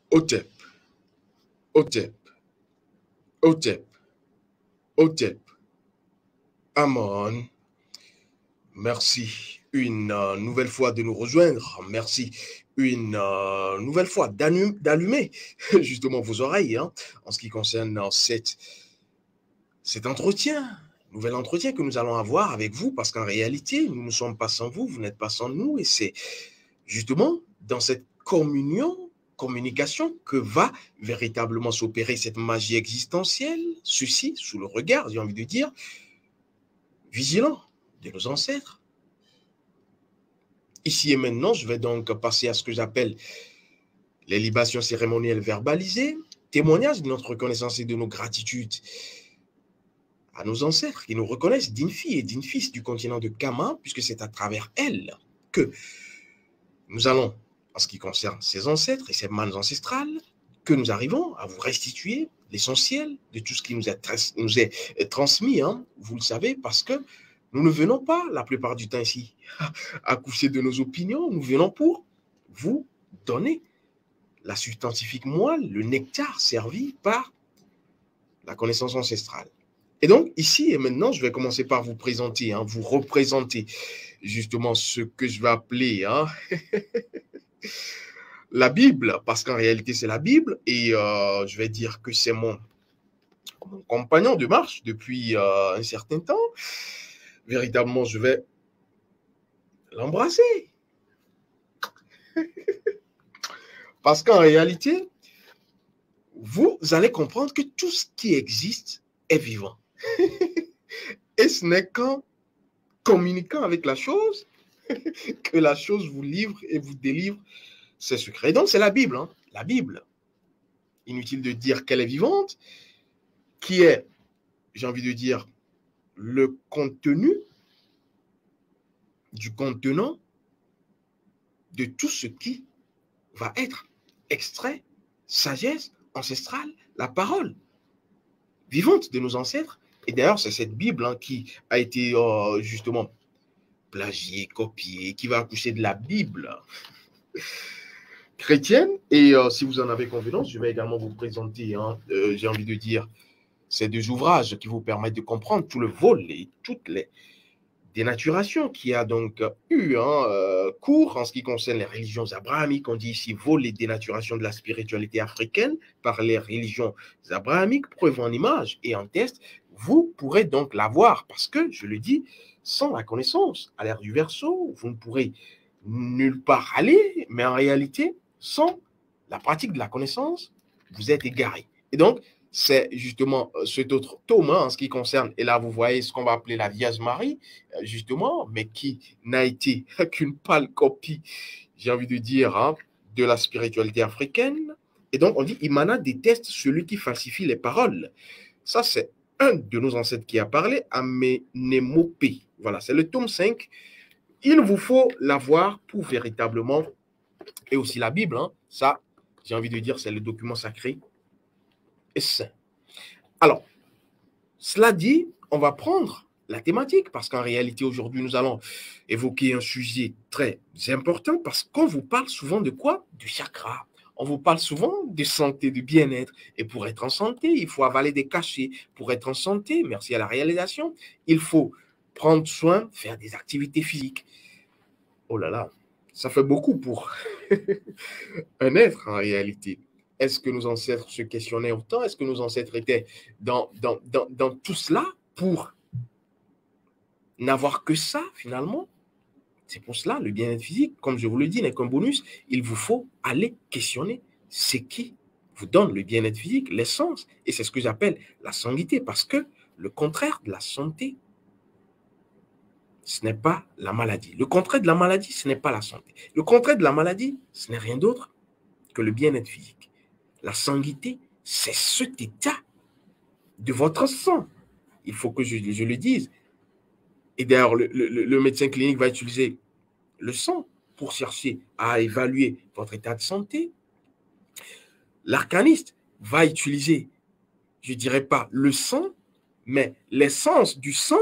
Hotep, Hotep, Hotep, Hotep, Amon. Merci une nouvelle fois de nous rejoindre. Merci une nouvelle fois d'allumer justement vos oreilles hein, en ce qui concerne cet entretien, nouvel entretien que nous allons avoir avec vous parce qu'en réalité, nous ne sommes pas sans vous, vous n'êtes pas sans nous et c'est justement dans cette communication que va véritablement s'opérer cette magie existentielle, ceci sous le regard, j'ai envie de dire, vigilant de nos ancêtres. Ici et maintenant, je vais donc passer à ce que j'appelle les libations cérémonielles verbalisées, témoignage de notre reconnaissance et de nos gratitudes à nos ancêtres qui nous reconnaissent dignes filles et dignes fils du continent de Kama, puisque c'est à travers elles que nous allons, en ce qui concerne ces ancêtres et ces mannes ancestrales, que nous arrivons à vous restituer l'essentiel de tout ce qui nous est transmis, hein, vous le savez, parce que nous ne venons pas, la plupart du temps ici, accoucher de nos opinions, nous venons pour vous donner la substantifique moelle, le nectar servi par la connaissance ancestrale. Et donc, ici et maintenant, je vais commencer par vous présenter, hein, vous représenter justement ce que je vais appeler hein, la Bible, parce qu'en réalité, c'est la Bible, et je vais dire que c'est mon compagnon de marche depuis un certain temps. Véritablement, je vais l'embrasser. Parce qu'en réalité, vous allez comprendre que tout ce qui existe est vivant. Et ce n'est qu'en communiquant avec la chose que la chose vous livre et vous délivre ses secrets. Et donc, c'est la Bible. Hein? La Bible. Inutile de dire qu'elle est vivante, qui est, j'ai envie de dire, le contenu du contenant de tout ce qui va être extrait, sagesse ancestrale, la parole vivante de nos ancêtres. Et d'ailleurs, c'est cette Bible hein, qui a été justement plagiée, copiée, qui va accoucher de la Bible chrétienne. Et si vous en avez convenance, je vais également vous présenter, hein, j'ai envie de dire, ces deux ouvrages qui vous permettent de comprendre tout le vol et toutes les dénaturation qui a donc eu cours en ce qui concerne les religions abrahamiques. On dit ici vol et dénaturation de la spiritualité africaine par les religions abrahamiques, preuve en image et en test. Vous pourrez donc l'avoir parce que, je le dis, sans la connaissance, à l'ère du Verseau, vous ne pourrez nulle part aller, mais en réalité, sans la pratique de la connaissance, vous êtes égaré. Et donc, c'est justement cet autre tome hein, en ce qui concerne, et là vous voyez ce qu'on va appeler la Vierge Marie, justement, mais qui n'a été qu'une pâle copie, j'ai envie de dire, hein, de la spiritualité africaine. Et donc on dit, Imana déteste celui qui falsifie les paroles. Ça c'est un de nos ancêtres qui a parlé, Amenemopé. Voilà, c'est le tome 5. Il vous faut l'avoir pour véritablement, et aussi la Bible, hein, ça, j'ai envie de dire, c'est le document sacré et saint. Alors, cela dit, on va prendre la thématique parce qu'en réalité, aujourd'hui, nous allons évoquer un sujet très important parce qu'on vous parle souvent de quoi? Du chakra. On vous parle souvent de santé, de bien-être. Et pour être en santé, il faut avaler des cachets. Pour être en santé, merci à la réalisation, il faut prendre soin, faire des activités physiques. Oh là là, ça fait beaucoup pour un être en réalité. Est-ce que nos ancêtres se questionnaient autant? Est-ce que nos ancêtres étaient dans tout cela pour n'avoir que ça finalement? C'est pour cela, le bien-être physique, comme je vous le dis, n'est qu'un bonus. Il vous faut aller questionner ce qui vous donne le bien-être physique, l'essence. Et c'est ce que j'appelle la sanguité, parce que le contraire de la santé, ce n'est pas la maladie. Le contraire de la maladie, ce n'est pas la santé. Le contraire de la maladie, ce n'est rien d'autre que le bien-être physique. La sanguité, c'est cet état de votre sang. Il faut que je le dise. Et d'ailleurs, le médecin clinique va utiliser le sang pour chercher à évaluer votre état de santé. L'arcaniste va utiliser, je ne dirais pas le sang, mais l'essence du sang,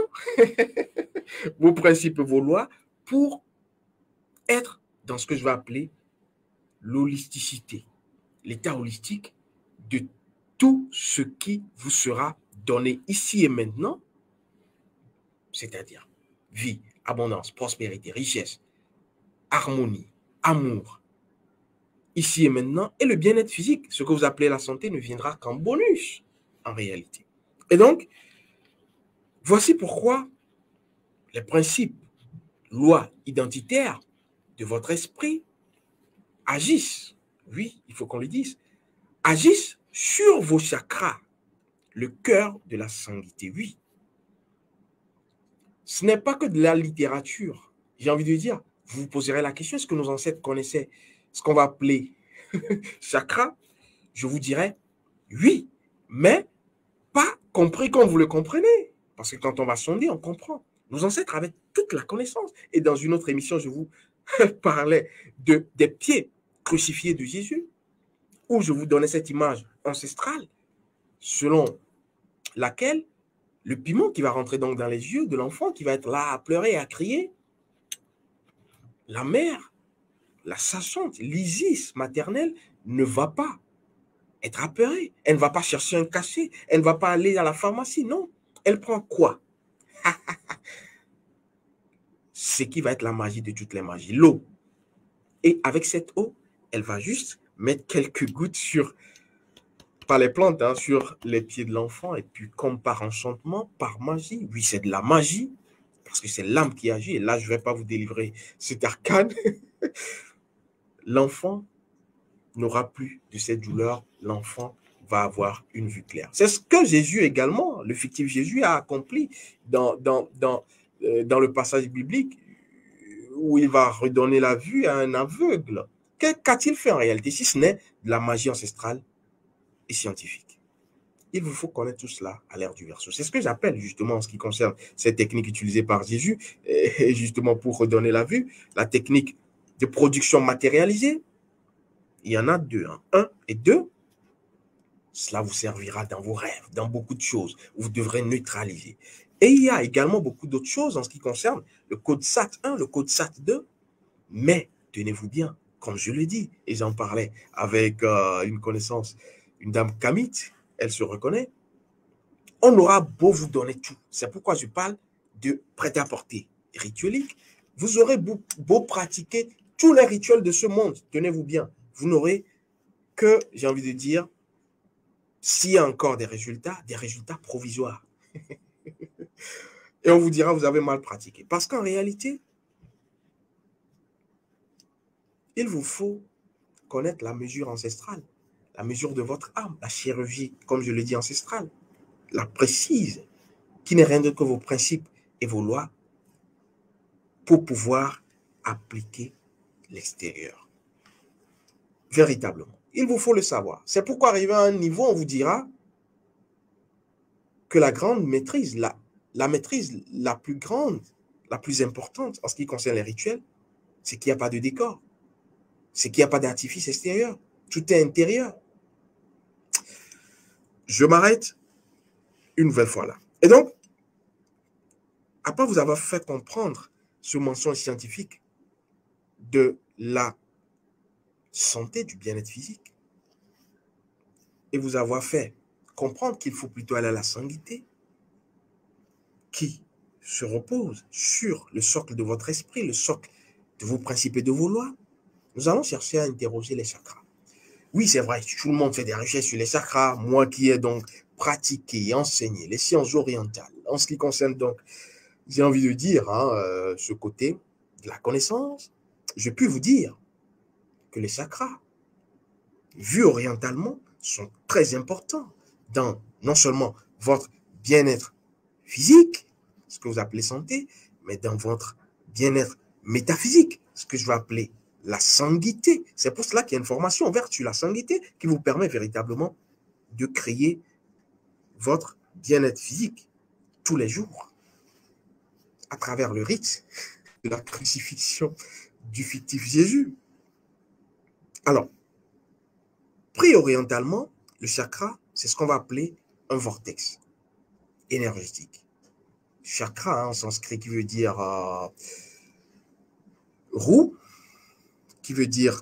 vos principes, vos lois, pour être dans ce que je vais appeler l'holisticité, l'état holistique de tout ce qui vous sera donné ici et maintenant, c'est-à-dire vie, abondance, prospérité, richesse, harmonie, amour, ici et maintenant, et le bien-être physique, ce que vous appelez la santé, ne viendra qu'en bonus, en réalité. Et donc, voici pourquoi les principes, lois identitaires de votre esprit agissent, oui, il faut qu'on le dise, agissent sur vos chakras, le cœur de la sanguité, oui. Ce n'est pas que de la littérature. J'ai envie de dire, vous vous poserez la question, est-ce que nos ancêtres connaissaient ce qu'on va appeler chakra? Je vous dirais, oui, mais pas compris comme vous le comprenez. Parce que quand on va sonder, on comprend. Nos ancêtres avaient toute la connaissance. Et dans une autre émission, je vous parlais des pieds crucifiés de Jésus, où je vous donnais cette image ancestrale, selon laquelle le piment qui va rentrer donc dans les yeux de l'enfant, qui va être là à pleurer et à crier, la mère, la sachante, l'Isis maternelle, ne va pas être apeurée. Elle ne va pas chercher un cachet. Elle ne va pas aller à la pharmacie. Non. Elle prend quoi? Ce qui va être la magie de toutes les magies, l'eau. Et avec cette eau, elle va juste mettre quelques gouttes sur, pas les plantes, hein, sur les pieds de l'enfant. Et puis, comme par enchantement, par magie, oui, c'est de la magie, parce que c'est l'âme qui agit. Et là, je ne vais pas vous délivrer cet arcane. L'enfant n'aura plus de cette douleur. L'enfant va avoir une vue claire. C'est ce que Jésus également, le fictif Jésus, a accompli dans le passage biblique où il va redonner la vue à un aveugle. Qu'a-t-il fait en réalité, si ce n'est de la magie ancestrale et scientifique? Il vous faut connaître tout cela à l'ère du Verseau. C'est ce que j'appelle justement en ce qui concerne cette technique utilisée par Jésus, et justement pour redonner la vue, la technique de production matérialisée. Il y en a deux. Hein. Un et deux, cela vous servira dans vos rêves, dans beaucoup de choses. Vous devrez neutraliser. Et il y a également beaucoup d'autres choses en ce qui concerne le code SAT 1, le code SAT 2. Mais tenez-vous bien, comme je le dis, et j'en parlais avec une connaissance, une dame kamite, elle se reconnaît, on aura beau vous donner tout. C'est pourquoi je parle de prêt-à-porter rituelique. Vous aurez beau pratiquer tous les rituels de ce monde, tenez-vous bien, vous n'aurez que, j'ai envie de dire, s'il y a encore des résultats provisoires. Et on vous dira, vous avez mal pratiqué. Parce qu'en réalité, il vous faut connaître la mesure ancestrale, la mesure de votre âme, la chirurgie, comme je le dis, ancestrale, la précise, qui n'est rien d'autre que vos principes et vos lois pour pouvoir appliquer l'extérieur. Véritablement. Il vous faut le savoir. C'est pourquoi arrivé à un niveau, on vous dira que la grande maîtrise, la maîtrise la plus grande, la plus importante en ce qui concerne les rituels, c'est qu'il n'y a pas de décor. C'est qu'il n'y a pas d'artifice extérieur. Tout est intérieur. Je m'arrête une nouvelle fois là. Et donc, après vous avoir fait comprendre ce mensonge scientifique de la santé, du bien-être physique, et vous avoir fait comprendre qu'il faut plutôt aller à la sanguité, qui se repose sur le socle de votre esprit, le socle de vos principes et de vos lois, nous allons chercher à interroger les chakras. Oui, c'est vrai, tout le monde fait des recherches sur les chakras. Moi qui ai donc pratiqué et enseigné les sciences orientales, en ce qui concerne donc, j'ai envie de dire, ce côté de la connaissance, je peux vous dire que les chakras, vus orientalement, sont très importants dans non seulement votre bien-être physique, ce que vous appelez santé, mais dans votre bien-être métaphysique, ce que je vais appeler la sanguité. C'est pour cela qu'il y a une formation vertu la sanguité qui vous permet véritablement de créer votre bien-être physique tous les jours à travers le rite de la crucifixion du fictif Jésus. Alors, priorientalement, le chakra, c'est ce qu'on va appeler un vortex énergétique. Chakra, hein, en sanskrit, qui veut dire roue, qui veut dire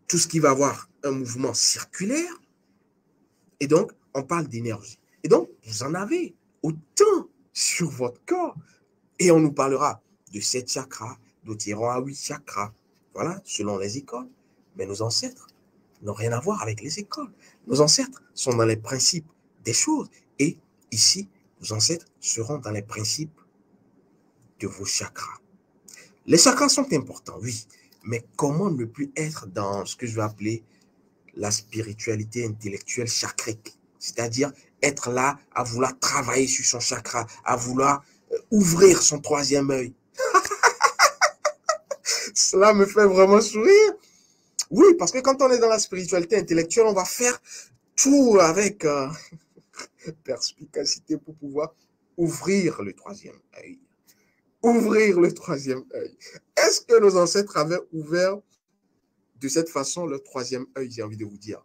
tout ce qui va avoir un mouvement circulaire. Et donc, on parle d'énergie. Et donc, vous en avez autant sur votre corps. Et on nous parlera de 7 chakras, d'autres iront à 8 chakras. Voilà, selon les écoles. Mais nos ancêtres n'ont rien à voir avec les écoles. Nos ancêtres sont dans les principes des choses. Et ici, nos ancêtres seront dans les principes de vos chakras. Les chakras sont importants, oui. Mais comment ne plus être dans ce que je vais appeler la spiritualité intellectuelle chakrique? C'est-à-dire être là à vouloir travailler sur son chakra, à vouloir ouvrir son troisième œil. Cela me fait vraiment sourire. Oui, parce que quand on est dans la spiritualité intellectuelle, on va faire tout avec perspicacité pour pouvoir ouvrir le troisième œil. Ouvrir le troisième œil. Est-ce que nos ancêtres avaient ouvert de cette façon le troisième œil, j'ai envie de vous dire?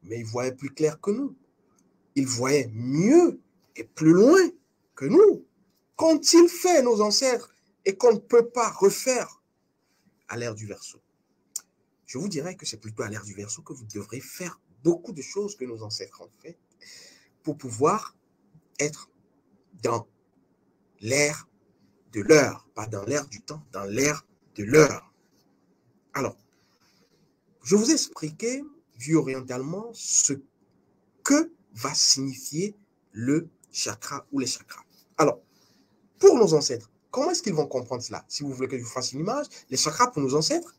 Mais ils voyaient plus clair que nous. Ils voyaient mieux et plus loin que nous. Qu'ont-ils fait, nos ancêtres, et qu'on ne peut pas refaire à l'ère du Verseau? Je vous dirais que c'est plutôt à l'ère du Verseau que vous devrez faire beaucoup de choses que nos ancêtres ont fait pour pouvoir être dans l'ère de l'heure, pas dans l'ère du temps, dans l'ère de l'heure. Alors, je vous ai expliqué, vu orientalement, ce que va signifier le chakra ou les chakras. Alors, pour nos ancêtres, comment est-ce qu'ils vont comprendre cela? Si vous voulez que je vous fasse une image, les chakras pour nos ancêtres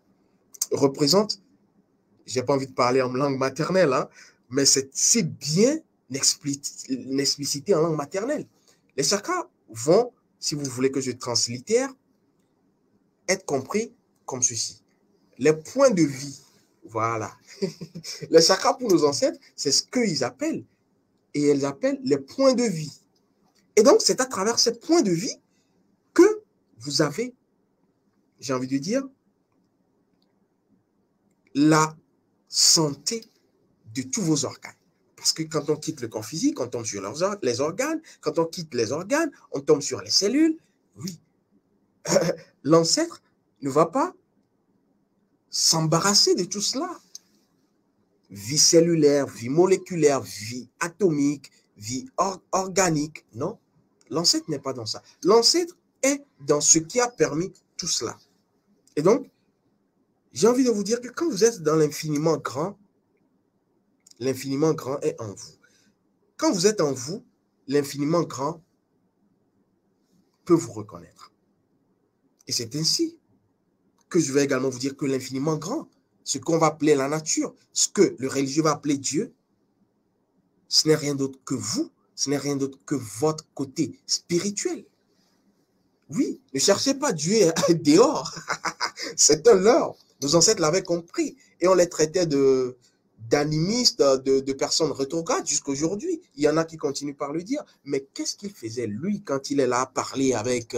représentent, je n'ai pas envie de parler en langue maternelle, hein, mais c'est bien explicité en langue maternelle. Les chakras vont, si vous voulez que je translitère, être compris comme ceci. Les points de vie, voilà. Les chakras pour nos ancêtres, c'est ce qu'ils appellent, et ils appellent les points de vie. Et donc, c'est à travers ces points de vie que vous avez, j'ai envie de dire, la santé de tous vos organes. Parce que quand on quitte le corps physique, on tombe sur les organes. Quand on quitte les organes, on tombe sur les cellules. Oui. L'ancêtre ne va pas s'embarrasser de tout cela. Vie cellulaire, vie moléculaire, vie atomique, vie organique. Non, l'ancêtre n'est pas dans ça. L'ancêtre est dans ce qui a permis tout cela. Et donc, j'ai envie de vous dire que quand vous êtes dans l'infiniment grand est en vous. Quand vous êtes en vous, l'infiniment grand peut vous reconnaître. Et c'est ainsi que je vais également vous dire que l'infiniment grand, ce qu'on va appeler la nature, ce que le religieux va appeler Dieu, ce n'est rien d'autre que vous, ce n'est rien d'autre que votre côté spirituel. Oui, ne cherchez pas Dieu dehors. C'est un leurre. Nos ancêtres l'avaient compris et on les traitait d'animistes, de personnes rétrogrades jusqu'à aujourd'hui. Il y en a qui continuent par le dire. Mais qu'est-ce qu'il faisait, lui, quand il est là à parler avec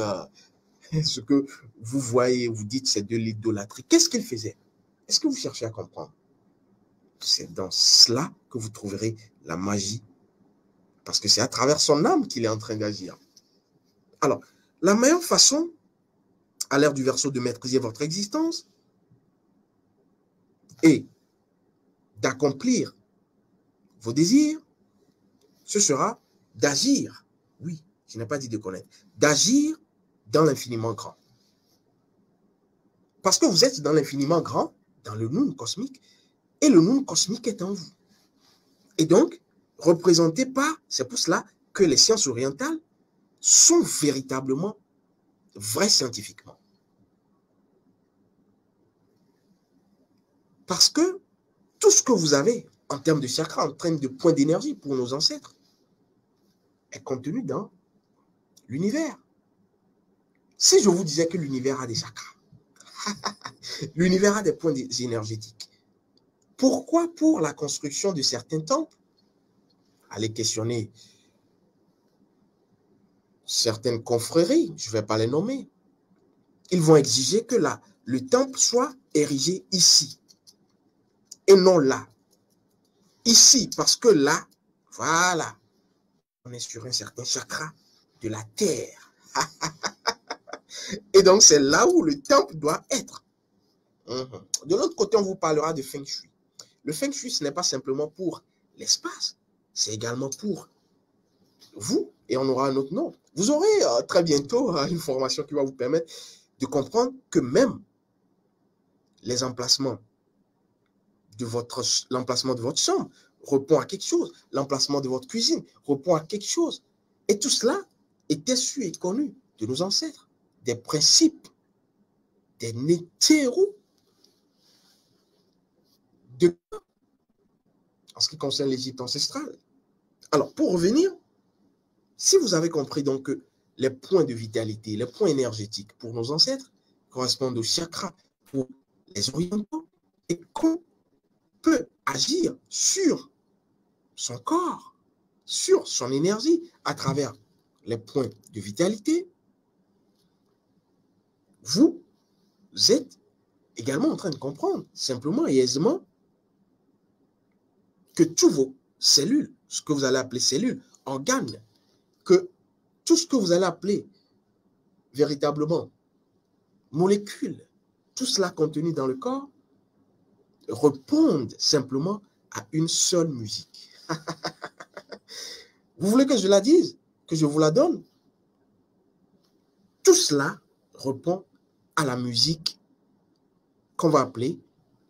ce que vous voyez, vous dites, c'est de l'idolâtrie? Qu'est-ce qu'il faisait? Est-ce que vous cherchez à comprendre? C'est dans cela que vous trouverez la magie. Parce que c'est à travers son âme qu'il est en train d'agir. Alors, la meilleure façon, à l'ère du Verseau, de maîtriser votre existence et d'accomplir vos désirs, ce sera d'agir. Oui, je n'ai pas dit de connaître. D'agir dans l'infiniment grand. Parce que vous êtes dans l'infiniment grand, dans le Noun cosmique, et le Noun cosmique est en vous. Et donc, représenté par, c'est pour cela que les sciences orientales sont véritablement vraies scientifiquement. Parce que tout ce que vous avez en termes de chakras, en termes de points d'énergie pour nos ancêtres, est contenu dans l'univers. Si je vous disais que l'univers a des chakras, l'univers a des points énergétiques, pourquoi pour la construction de certains temples, allez questionner certaines confréries, je ne vais pas les nommer, ils vont exiger que le temple soit érigé ici et non là. Ici, parce que là, voilà, on est sur un certain chakra de la terre. Et donc, c'est là où le temple doit être. De l'autre côté, on vous parlera de Feng Shui. Le Feng Shui, ce n'est pas simplement pour l'espace, c'est également pour vous, et on aura un autre nom. Vous aurez très bientôt une formation qui va vous permettre de comprendre que même les emplacements l'emplacement de votre chambre répond à quelque chose, l'emplacement de votre cuisine répond à quelque chose. Et tout cela était su et connu de nos ancêtres, des principes, des nétérous en ce qui concerne l'Égypte ancestrale. Alors, pour revenir, si vous avez compris donc que les points de vitalité, les points énergétiques pour nos ancêtres correspondent aux chakras pour les orientaux et qu'on peut agir sur son corps, sur son énergie à travers les points de vitalité, vous êtes également en train de comprendre simplement et aisément que tous vos cellules, ce que vous allez appeler cellules, organes, que tout ce que vous allez appeler véritablement molécules, tout cela contenu dans le corps, répondent simplement à une seule musique. Vous voulez que je la dise, que je vous la donne? Tout cela répond à la musique qu'on va appeler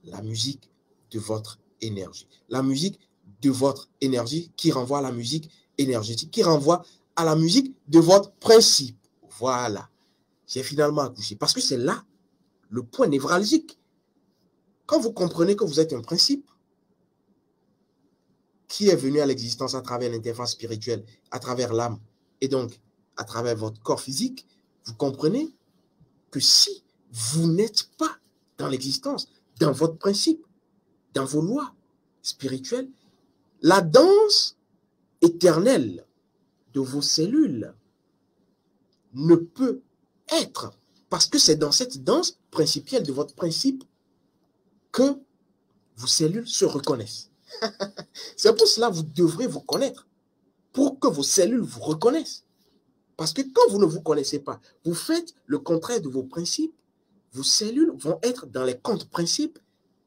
la musique de votre énergie. La musique de votre énergie qui renvoie à la musique énergétique, qui renvoie à la musique de votre principe. Voilà. J'ai finalement accouché. Parce que c'est là le point névralgique. Quand vous comprenez que vous êtes un principe qui est venu à l'existence à travers l'interface spirituelle, à travers l'âme, et donc à travers votre corps physique, vous comprenez que si vous n'êtes pas dans l'existence, dans votre principe, dans vos lois spirituelles, la danse éternelle de vos cellules ne peut être, parce que c'est dans cette danse principielle de votre principe que vos cellules se reconnaissent. C'est pour cela que vous devrez vous connaître, pour que vos cellules vous reconnaissent. Parce que quand vous ne vous connaissez pas, vous faites le contraire de vos principes, vos cellules vont être dans les contre-principes,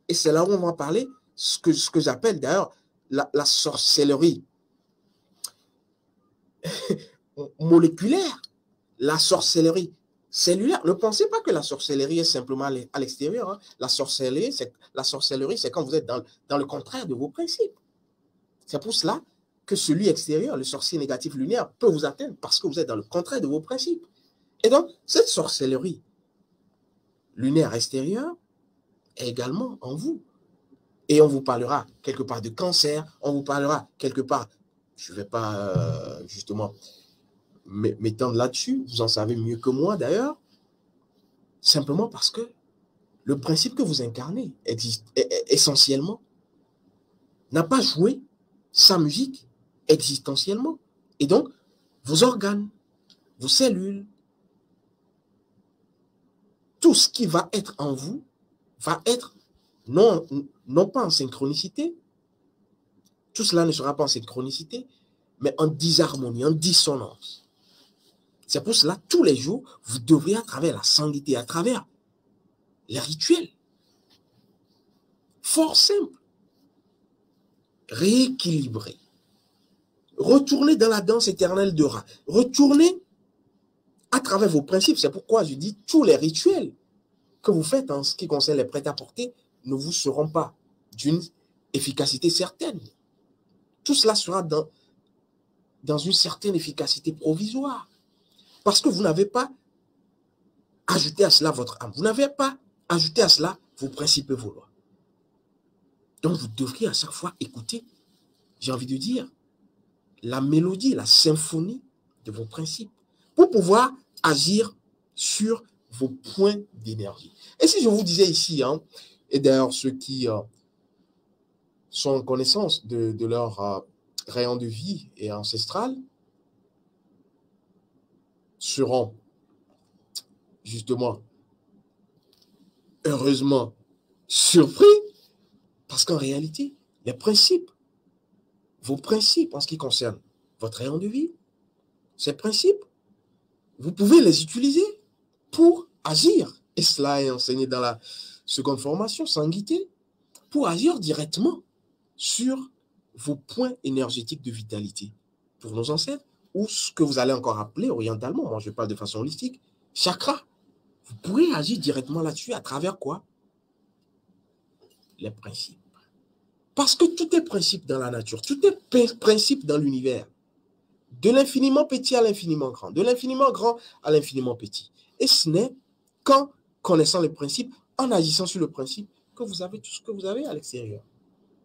et c'est là où on va parler ce que j'appelle d'ailleurs la sorcellerie moléculaire, la sorcellerie cellulaire. Ne pensez pas que la sorcellerie est simplement à l'extérieur. Hein. La sorcellerie, c'est quand vous êtes dans le contraire de vos principes. C'est pour cela que celui extérieur, le sorcier négatif lunaire, peut vous atteindre parce que vous êtes dans le contraire de vos principes. Et donc, cette sorcellerie lunaire extérieure est également en vous. Et on vous parlera quelque part de cancer, on vous parlera quelque part, je ne vais pas justement m'étendre là-dessus, vous en savez mieux que moi d'ailleurs, simplement parce que le principe que vous incarnez existe essentiellement, n'a pas joué sa musique existentiellement. Et donc, vos organes, vos cellules, tout ce qui va être en vous va être non pas en synchronicité, tout cela ne sera pas en synchronicité, mais en disharmonie, en dissonance. C'est pour cela, tous les jours, vous devrez, à travers la sanguité, à travers les rituels, fort simples, rééquilibrer, retourner dans la danse éternelle de Ra, retourner à travers vos principes. C'est pourquoi je dis tous les rituels que vous faites en ce qui concerne les prêt-à-porter ne vous seront pas d'une efficacité certaine. Tout cela sera dans une certaine efficacité provisoire. Parce que vous n'avez pas ajouté à cela votre âme. Vous n'avez pas ajouté à cela vos principes et vos lois. Donc, vous devriez à chaque fois écouter, j'ai envie de dire, la mélodie, la symphonie de vos principes pour pouvoir agir sur vos points d'énergie. Et si je vous disais ici, hein, et d'ailleurs ceux qui sont en connaissance de leur rayon de vie et ancestral seront justement heureusement surpris parce qu'en réalité, les principes, vos principes en ce qui concerne votre rayon de vie, ces principes, vous pouvez les utiliser pour agir. Et cela est enseigné dans la seconde formation, sanguité, pour agir directement sur vos points énergétiques de vitalité pour nos ancêtres, ou ce que vous allez encore appeler orientalement, moi je parle de façon holistique, chakra. Vous pourrez agir directement là-dessus à travers quoi? Les principes. Parce que tout est principe dans la nature, tout est principe dans l'univers. De l'infiniment petit à l'infiniment grand, de l'infiniment grand à l'infiniment petit. Et ce n'est qu'en connaissant les principes, en agissant sur le principe, que vous avez tout ce que vous avez à l'extérieur.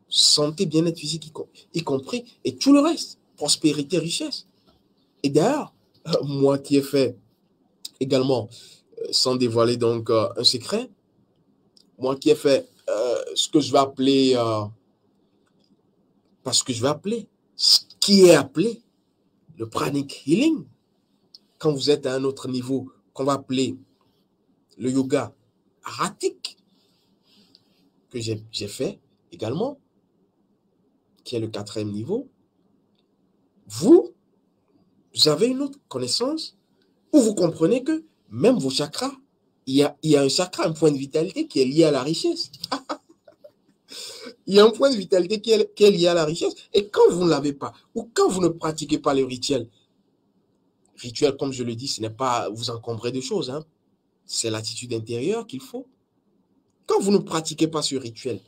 Santé, bien-être physique y compris, et tout le reste, prospérité, richesse. Et d'ailleurs, moi qui ai fait également, sans dévoiler donc un secret, moi qui ai fait ce que je vais appeler, parce que je vais appeler, ce qui est appelé le pranic healing, quand vous êtes à un autre niveau, qu'on va appeler le yoga aratique, que j'ai fait également, qui est le 4e niveau, vous avez une autre connaissance où vous comprenez que même vos chakras, il y a un chakra, un point de vitalité qui est lié à la richesse. Il y a un point de vitalité qui est lié à la richesse. Et quand vous ne l'avez pas, ou quand vous ne pratiquez pas le rituel, comme je le dis, ce n'est pas vous encombrer de choses, hein. C'est l'attitude intérieure qu'il faut. Quand vous ne pratiquez pas ce rituel,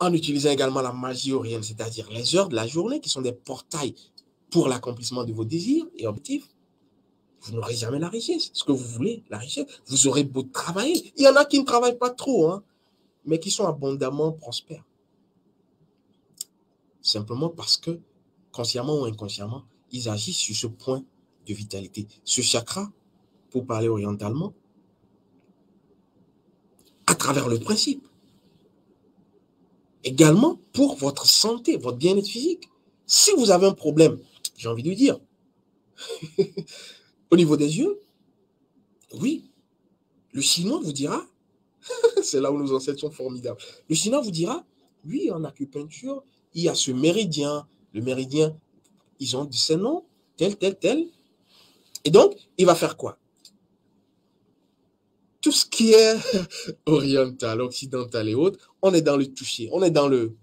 en utilisant également la magie orienne, c'est-à-dire les heures de la journée qui sont des portails pour l'accomplissement de vos désirs et objectifs, vous n'aurez jamais la richesse. Ce que vous voulez, la richesse, vous aurez beau travailler. Il y en a qui ne travaillent pas trop, hein, mais qui sont abondamment prospères. Simplement parce que, consciemment ou inconsciemment, ils agissent sur ce point de vitalité. Ce chakra, pour parler orientalement, à travers le principe. Également pour votre santé, votre bien-être physique. Si vous avez un problème, j'ai envie de dire, au niveau des yeux, oui, le chinois vous dira, c'est là où nos ancêtres sont formidables, le chinois vous dira, oui, en acupuncture, il y a ce méridien, le méridien, ils ont dit ces noms, tel, tel, tel, et donc, il va faire quoi? Tout ce qui est oriental, occidental et autres, on est dans le toucher, on est dans le...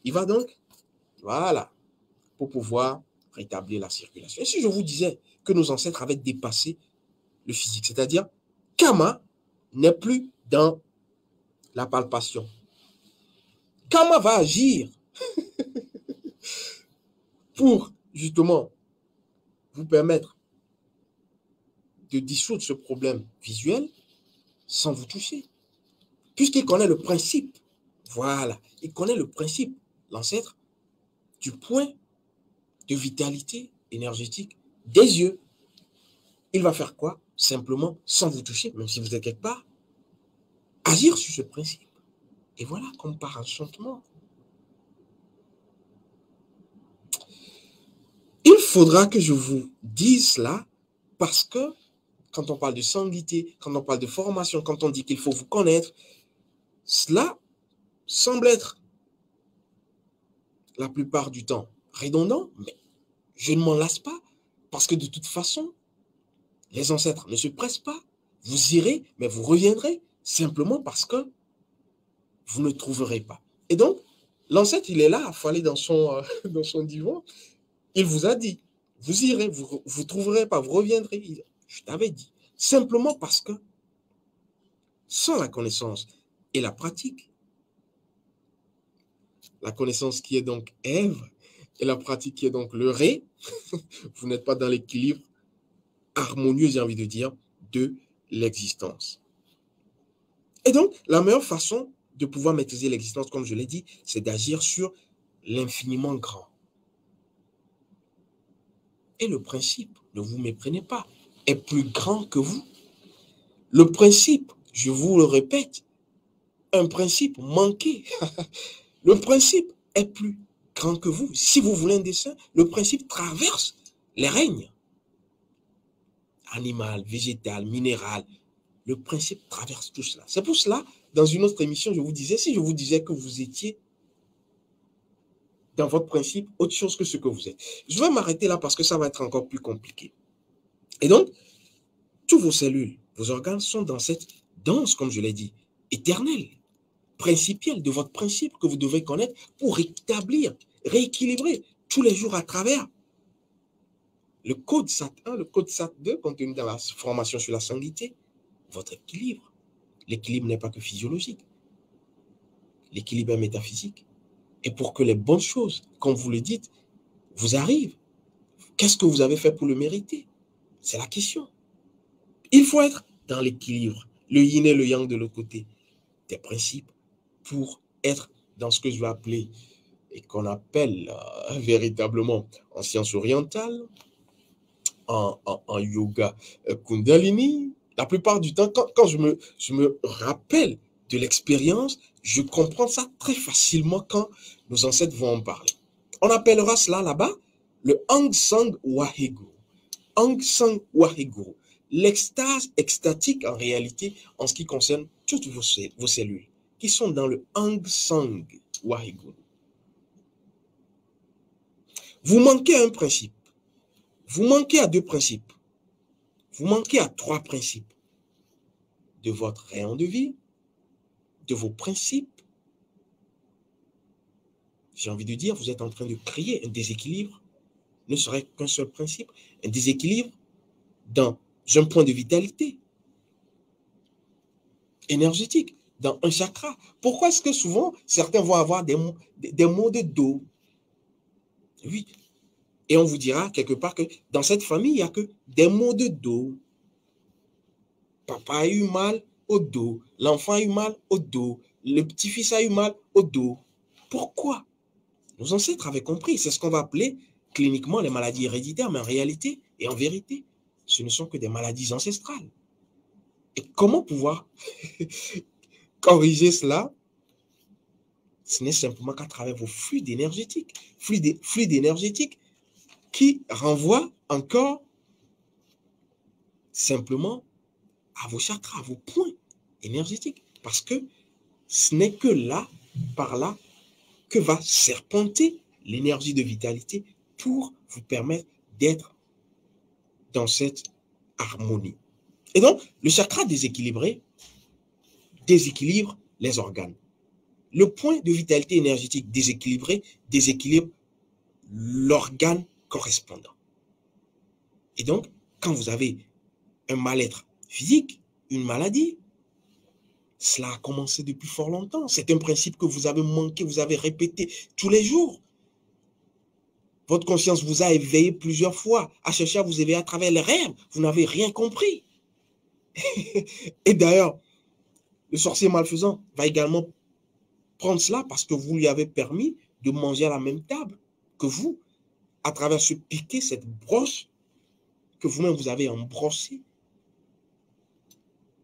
Il va donc, voilà, pour pouvoir rétablir la circulation. Et si je vous disais que nos ancêtres avaient dépassé le physique, c'est-à-dire Kama n'est plus dans la palpation. Kama va agir pour justement vous permettre de dissoudre ce problème visuel sans vous toucher, puisqu'il connaît le principe. Voilà, il connaît le principe, l'ancêtre, du point de vitalité énergétique des yeux. Il va faire quoi? Simplement, sans vous toucher, même si vous êtes quelque part, agir sur ce principe. Et voilà, comme par enchantement. Il faudra que je vous dise cela parce que quand on parle de sanguité, quand on parle de formation, quand on dit qu'il faut vous connaître, cela semble être la plupart du temps redondant, mais je ne m'en lasse pas parce que de toute façon, les ancêtres ne se pressent pas. Vous irez, mais vous reviendrez simplement parce que vous ne trouverez pas. Et donc, l'ancêtre, il est là, affalé dans son divan. Il vous a dit, vous irez, vous ne trouverez pas, vous reviendrez. Je t'avais dit. Simplement parce que, sans la connaissance et la pratique, la connaissance qui est donc Ève et la pratique qui est donc le Ré, vous n'êtes pas dans l'équilibre harmonieux, j'ai envie de dire, de l'existence. Et donc, la meilleure façon de pouvoir maîtriser l'existence, comme je l'ai dit, c'est d'agir sur l'infiniment grand. Et le principe, ne vous méprenez pas, est plus grand que vous. Le principe, je vous le répète, un principe manqué. Le principe est plus grand que vous. Si vous voulez un dessin, le principe traverse les règnes. Animal, végétal, minéral. Le principe traverse tout cela. C'est pour cela, dans une autre émission, je vous disais, si je vous disais que vous étiez dans votre principe autre chose que ce que vous êtes. Je vais m'arrêter là parce que ça va être encore plus compliqué. Et donc, toutes vos cellules, vos organes sont dans cette danse, comme je l'ai dit, éternelle, principielle de votre principe que vous devez connaître pour rétablir, rééquilibrer tous les jours à travers le code SAT1, le code SAT2 contenu dans la formation sur la sanguité, votre équilibre. L'équilibre n'est pas que physiologique. L'équilibre est métaphysique. Et pour que les bonnes choses, comme vous le dites, vous arrivent, qu'est-ce que vous avez fait pour le mériter? C'est la question. Il faut être dans l'équilibre, le yin et le yang de l'autre côté des principes pour être dans ce que je vais appeler et qu'on appelle véritablement en sciences orientales, en yoga Kundalini. La plupart du temps, quand je me rappelle de l'expérience, je comprends ça très facilement quand nos ancêtres vont en parler. On appellera cela là-bas le Aung San Waheguru. Aung San Waheguru. L'extase extatique en réalité en ce qui concerne toutes vos cellules qui sont dans le Aung San Waheguru. Vous manquez à un principe. Vous manquez à deux principes. Vous manquez à trois principes. De votre rayon de vie, de vos principes. J'ai envie de dire, vous êtes en train de créer un déséquilibre, ne serait qu'un seul principe, un déséquilibre dans un point de vitalité énergétique, dans un chakra. Pourquoi est-ce que souvent, certains vont avoir des maux de dos? Oui. Et on vous dira quelque part que dans cette famille, il n'y a que des maux de dos. Papa a eu mal au dos, l'enfant a eu mal au dos, le petit-fils a eu mal au dos. Pourquoi? Nos ancêtres avaient compris, c'est ce qu'on va appeler cliniquement les maladies héréditaires, mais en réalité et en vérité, ce ne sont que des maladies ancestrales. Et comment pouvoir corriger cela? Ce n'est simplement qu'à travers vos fluides énergétiques, fluides énergétiques qui renvoient encore simplement à vos chakras, à vos points énergétiques. Parce que ce n'est que là, par là, que va serpenter l'énergie de vitalité pour vous permettre d'être dans cette harmonie. Et donc, le chakra déséquilibré déséquilibre les organes. Le point de vitalité énergétique déséquilibré déséquilibre l'organe correspondant. Et donc, quand vous avez un mal-être physique, une maladie, cela a commencé depuis fort longtemps. C'est un principe que vous avez manqué, vous avez répété tous les jours. Votre conscience vous a éveillé plusieurs fois, à chercher à vous éveiller à travers les rêves. Vous n'avez rien compris. Et d'ailleurs, le sorcier malfaisant va également prendre cela parce que vous lui avez permis de manger à la même table que vous, à travers ce piquet, cette broche que vous-même vous avez embrossée,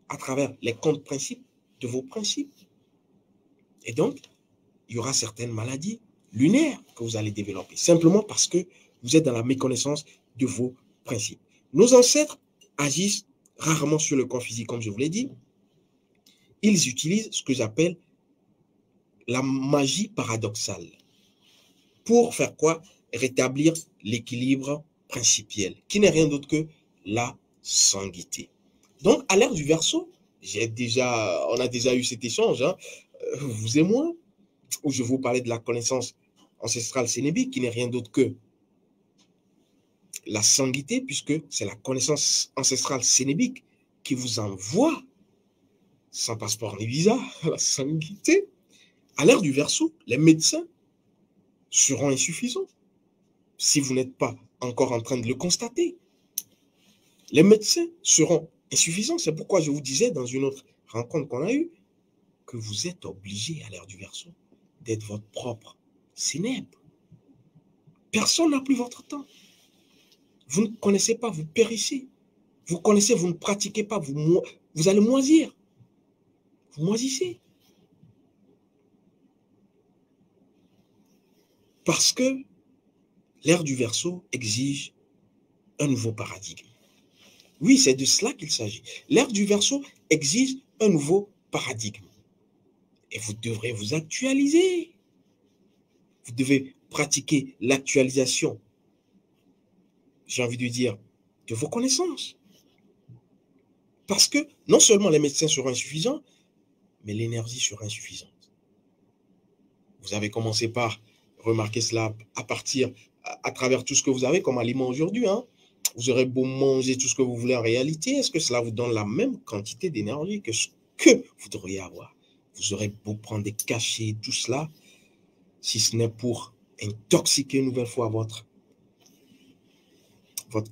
à travers les contre-principes de vos principes. Et donc, il y aura certaines maladies lunaires que vous allez développer, simplement parce que vous êtes dans la méconnaissance de vos principes. Nos ancêtres agissent rarement sur le corps physique, comme je vous l'ai dit. Ils utilisent ce que j'appelle la magie paradoxale. Pour faire quoi? Rétablir l'équilibre principiel, qui n'est rien d'autre que la sanguité. Donc, à l'ère du Verseau, on a déjà eu cet échange, hein, vous et moi, où je vous parlais de la connaissance ancestrale sénébique, qui n'est rien d'autre que la sanguité, puisque c'est la connaissance ancestrale sénébique qui vous envoie, sans passeport ni visa, la sanguité. À l'ère du Verseau, les médecins seront insuffisants si vous n'êtes pas encore en train de le constater. Les médecins seront insuffisants. C'est pourquoi je vous disais dans une autre rencontre qu'on a eue que que vous êtes obligé à l'ère du Verseau d'être votre propre célèbre. Personne n'a plus votre temps. Vous ne connaissez pas, vous périssez. Vous connaissez, vous ne pratiquez pas, vous allez moisir. Vous moisissez. Parce que l'ère du Verseau exige un nouveau paradigme. Oui, c'est de cela qu'il s'agit. L'ère du Verseau exige un nouveau paradigme. Et vous devrez vous actualiser. Vous devez pratiquer l'actualisation, j'ai envie de dire, de vos connaissances. Parce que non seulement les médecins seront insuffisants, mais l'énergie sera insuffisante. Vous avez commencé par remarquer cela à travers tout ce que vous avez comme aliment aujourd'hui. Hein. Vous aurez beau manger tout ce que vous voulez en réalité, est-ce que cela vous donne la même quantité d'énergie que ce que vous devriez avoir? Vous aurez beau prendre des cachets, tout cela, si ce n'est pour intoxiquer une nouvelle fois votre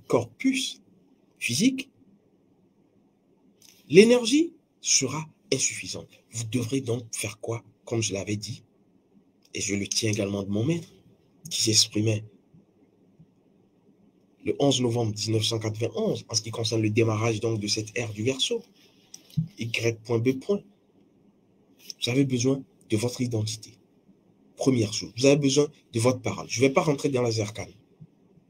corpus physique, l'énergie sera insuffisante. Vous devrez donc faire quoi? Comme je l'avais dit, et je le tiens également de mon maître, qui s'exprimait le 11 novembre 1991, en ce qui concerne le démarrage donc de cette ère du Verseau. Y.B. Vous avez besoin de votre identité. Première chose, vous avez besoin de votre parole. Je ne vais pas rentrer dans les arcanes.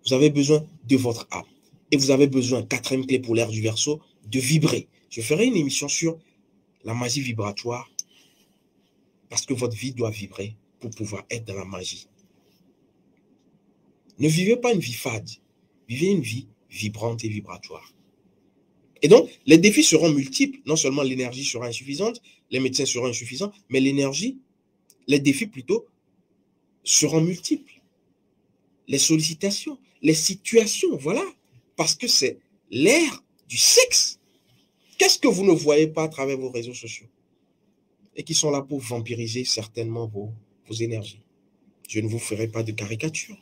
Vous avez besoin de votre âme. Et vous avez besoin, quatrième clé pour l'ère du Verseau, de vibrer. Je ferai une émission sur la magie vibratoire parce que votre vie doit vibrer pour pouvoir être dans la magie. Ne vivez pas une vie fade. Vivez une vie vibrante et vibratoire. Et donc, les défis seront multiples. Non seulement l'énergie sera insuffisante, les médecins seront insuffisants, mais les défis plutôt, seront multiples. Les sollicitations, les situations, voilà. Parce que c'est l'ère du sexe. Qu'est-ce que vous ne voyez pas à travers vos réseaux sociaux? Et qui sont là pour vampiriser certainement vos énergies. Je ne vous ferai pas de caricature.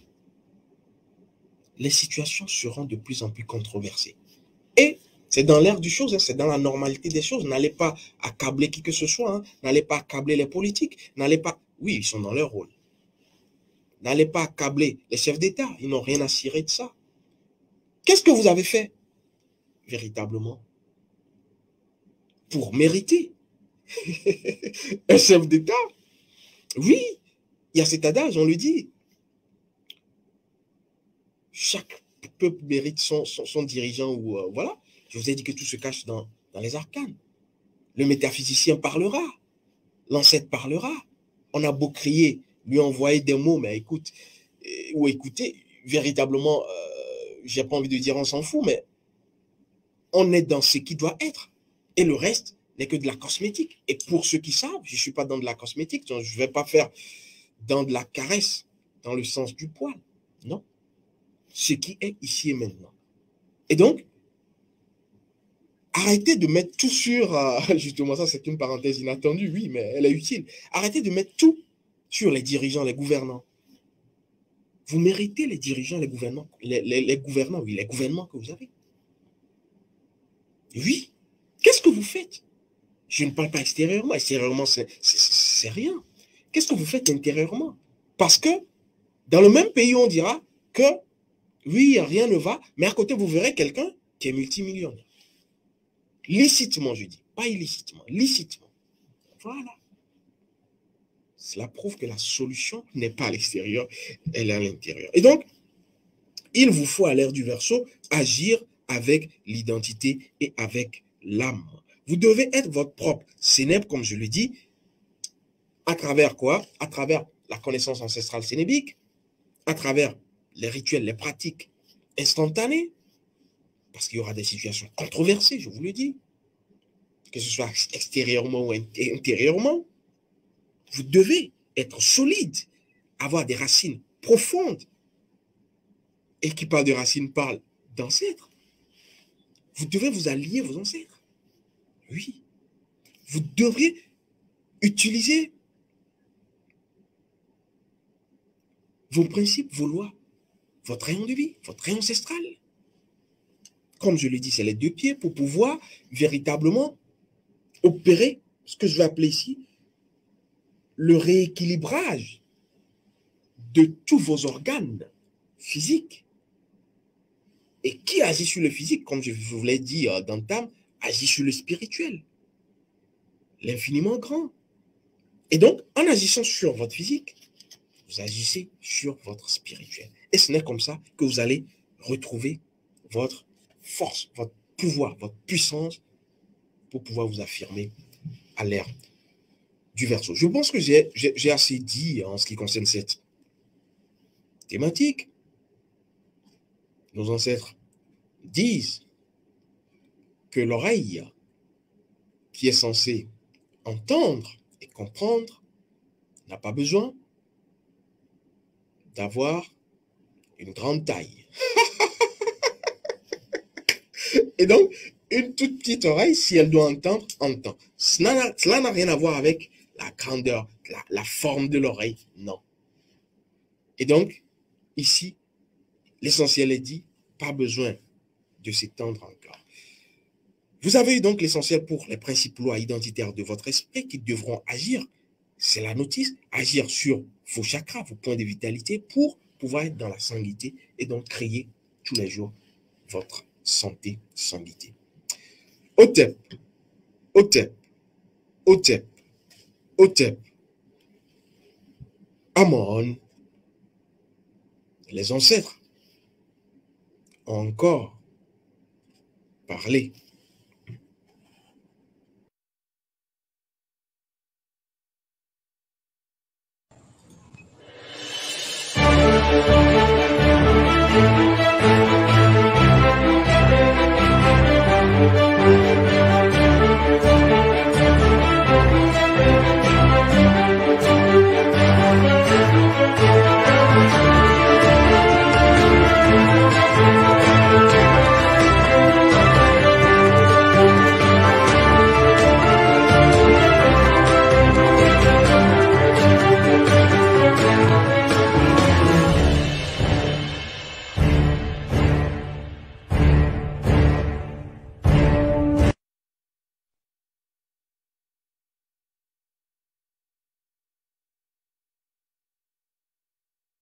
Les situations seront de plus en plus controversées. Et c'est dans l'air du chose, hein, c'est dans la normalité des choses. N'allez pas accabler qui que ce soit, hein, n'allez pas accabler les politiques, n'allez pas... Oui, ils sont dans leur rôle. N'allez pas accabler les chefs d'État, ils n'ont rien à cirer de ça. Qu'est-ce que vous avez fait, véritablement, pour mériter un chef d'État? Oui, il y a cet adage, on le dit. Chaque peuple mérite son dirigeant ou voilà. Je vous ai dit que tout se cache dans les arcanes. Le métaphysicien parlera, l'ancêtre parlera. On a beau crier, lui envoyer des mots, mais écoute, ou écoutez, véritablement, j'ai pas envie de dire on s'en fout, mais on est dans ce qui doit être. Et le reste n'est que de la cosmétique. Et pour ceux qui savent, je ne suis pas dans de la cosmétique, donc je ne vais pas faire dans de la caresse, dans le sens du poil. Non. Ce qui est ici et maintenant. Et donc, arrêtez de mettre tout sur, justement ça c'est une parenthèse inattendue, oui, mais elle est utile. Arrêtez de mettre tout sur les dirigeants, les gouvernants. Vous méritez les dirigeants, les gouvernants, les gouvernants, oui, les gouvernements que vous avez. Oui. Qu'est-ce que vous faites? Je ne parle pas extérieurement. Extérieurement, c'est rien. Qu'est-ce que vous faites intérieurement? Parce que dans le même pays, on dira que oui, rien ne va, mais à côté, vous verrez quelqu'un qui est multimillionnaire. Licitement, je dis. Pas illicitement, licitement. Voilà. Cela prouve que la solution n'est pas à l'extérieur, elle est à l'intérieur. Et donc, il vous faut à l'ère du Verseau agir avec l'identité et avec l'âme. Vous devez être votre propre sénèbre, comme je le dis, à travers quoi? À travers la connaissance ancestrale sénébique, à travers les rituels, les pratiques instantanées, parce qu'il y aura des situations controversées, je vous le dis, que ce soit extérieurement ou intérieurement. Vous devez être solide, avoir des racines profondes. Et qui parle de racines parle d'ancêtres. Vous devez vous allier vos ancêtres. Oui. Vous devriez utiliser vos principes, vos lois, votre rayon de vie, votre rayon ancestral. Comme je l'ai dit, c'est les deux pieds pour pouvoir véritablement opérer ce que je vais appeler ici le rééquilibrage de tous vos organes physiques. Et qui agit sur le physique, comme je vous l'ai dit d'entame, agit sur le spirituel, l'infiniment grand. Et donc, en agissant sur votre physique, vous agissez sur votre spirituel. Et ce n'est comme ça que vous allez retrouver votre force, votre pouvoir, votre puissance pour pouvoir vous affirmer à l'ère du Verseau. Je pense que j'ai assez dit en ce qui concerne cette thématique. Nos ancêtres disent que l'oreille qui est censée entendre et comprendre n'a pas besoin d'avoir une grande taille. Et donc, une toute petite oreille, si elle doit entendre, entend. Cela n'a rien à voir avec la grandeur, la forme de l'oreille, non. Et donc, ici, l'essentiel est dit, pas besoin de s'étendre encore. Vous avez eu donc l'essentiel pour les principes lois identitaires de votre esprit qui devront agir, c'est la notice, agir sur vos chakras, vos points de vitalité pour pouvoir être dans la sanguité et donc créer tous les jours votre santé, sanguité. Otep, Otep, Otep, Otep, Amon, les ancêtres ont encore parlé